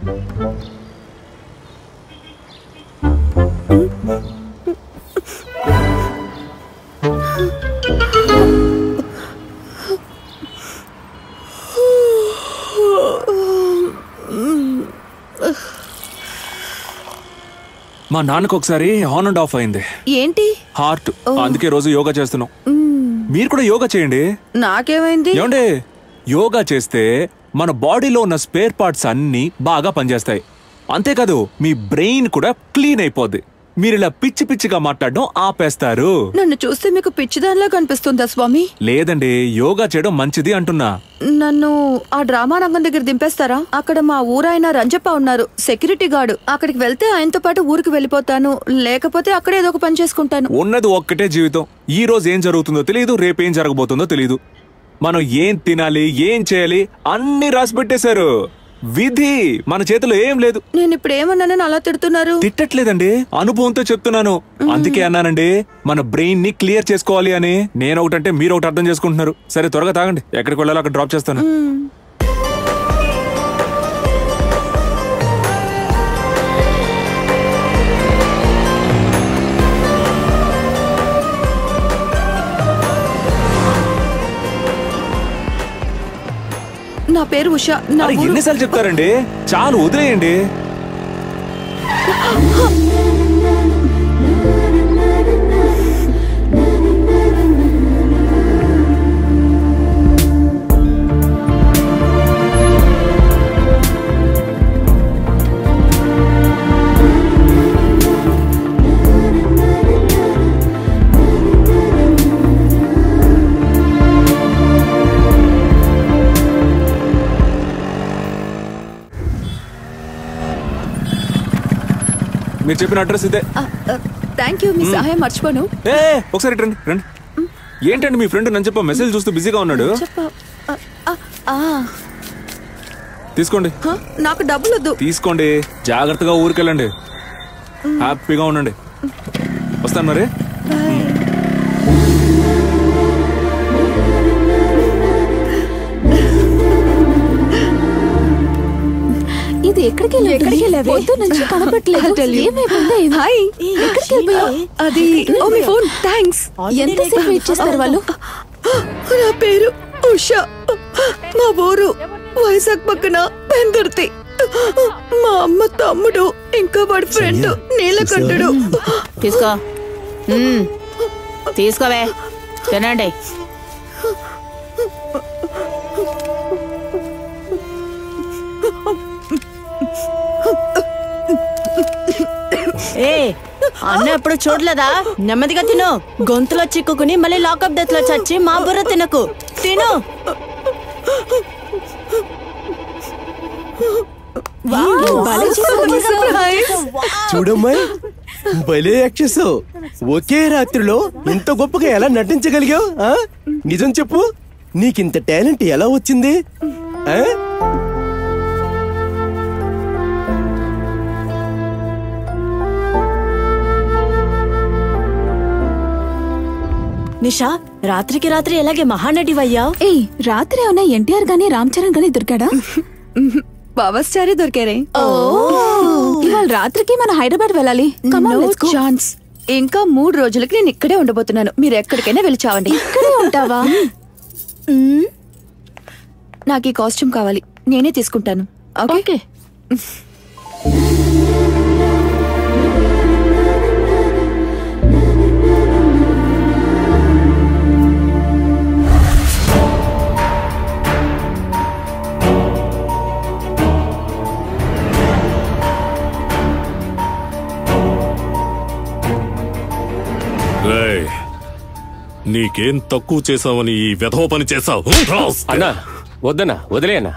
మా నాన్నకు ఒకసారి ఆన్ అండ్ ఆఫ్ అయింది. ఏంటి? హార్ట్. అందుకే రోజు యోగా చేస్తున్నాం. మీరు కూడా యోగా చేయండి. నాకేమైంది? ఏమండి, యోగా చేస్తే మన బాడీలో ఉన్న స్పేర్ పార్ట్స్ అన్ని బాగా పనిచేస్తాయి. అంతేకాదు మీ బ్రెయిన్ కూడా క్లీన్ అయిపోద్ది. మీరు ఇలా పిచ్చి పిచ్చిగా మాట్లాడడం ఆపేస్తారు. నన్ను చూస్తే మీకు పిచ్చిదానిలా కనిపిస్తుందా స్వామి? లేదండి, యోగా చేయడం మంచిది అంటున్నా. నన్ను ఆ డ్రామా రంగం దగ్గర దింపేస్తారా? అక్కడ మా ఊరాయన రంజప్ప ఉన్నారు, సెక్యూరిటీ గార్డు. అక్కడికి వెళ్తే ఆయనతో పాటు ఊరికి వెళ్ళిపోతాను, లేకపోతే అక్కడే ఏదో ఒక పని చేసుకుంటాను. ఉన్నది ఒక్కటే జీవితం. ఈ రోజు ఏం జరుగుతుందో తెలియదు, రేపేం జరగబోతుందో తెలియదు. మనం ఏం తినాలి, ఏం చేయాలి అన్ని రాసి పెట్టేశారు. విధి మన చేతిలో ఏం లేదు. నేను ఇప్పుడు ఏమన్నానని అలా తిడుతున్నారు? తిట్టట్లేదండి, అనుభవంతో చెప్తున్నాను. అందుకే అన్నానండి, మన బ్రెయిన్ ని క్లియర్ చేసుకోవాలి అని. నేను ఒకటంటే మీరు ఒకటి అర్థం చేసుకుంటున్నారు. సరే త్వరగా తాగండి, ఎక్కడికి వెళ్ళాలో అక్కడ డ్రాప్ చేస్తాను. నా పేరు ఉషా. ఎన్నిసార్లు చెప్తారండి? చాలు, వదిలేయండి. మీరు చెప్పిన అడ్రస్ ఇదే. థ్యాంక్ యూ, మీ సహాయం మర్చిపోను. ఒకసారి రండి రండి. ఏంటండి మీ ఫ్రెండ్ నన్ను చెప్ప మెసేజ్ చూస్తూ బిజీగా ఉన్నాడు. తీసుకోండి. నాకు డబ్బులు వద్దు. తీసుకోండి, జాగ్రత్తగా ఊరికెళ్ళండి, హ్యాపీగా ఉండండి. వస్తాను మరి. ఇది ఎక్కడికి అది మీ ఫోన్. థ్యాంక్స్. ఎంతసేపు వెయిట్ చేస్తారు వాళ్ళు? నా పేరు ఉషా, మా ఊరు వైజాగ్ పక్కన పెందుర్తి. మా అమ్మ తమ్ముడు ఇంకా వాడి ఫ్రెండ్ నీలకంఠుడు. తీసుకో, తీసుకోవే, తినండి. ఏ అన్న ఎప్పుడు చూడలేదా? నెమ్మదిగా తిను. గొంతులో చిక్కుకుని మళ్ళీ లాకప్ డెత్ లో చచ్చి మా బుర్ర తినకు. తిను. చూడమ్మాయి, భలే యాక్ట్రెస్. ఒకే రాత్రిలో ఇంత గొప్పగా ఎలా నటించగలిగావు? నిజం చెప్పు, నీకింత టాలెంట్ ఎలా వచ్చింది? నిషా, రాత్రికి రాత్రి ఎలాగే మహానటివయ్యావు? రాత్రి ఏమన్నా ఎన్టీఆర్ గానీ రామ్ చరణ్ గానీ దొరికాడా? పవర్ స్టారే దొరికారే. ఇవాళ రాత్రికి మన హైదరాబాద్ వెళ్ళాలి. ఛాన్స్. ఇంకా 3 రోజులకి నేను ఇక్కడే ఉండబోతున్నాను. మీరు ఎక్కడికైనా వెళ్ళి చావండి. ఇక్కడే ఉంటావా? నాకు ఈ కాస్ట్యూమ్ కావాలి, నేనే తీసుకుంటాను. ఓకే. నీకేం తక్కువ చేసావని ఈ వెధవ పని చేసావు? అన్నా వద్దన్నా, వదిలే అన్నా.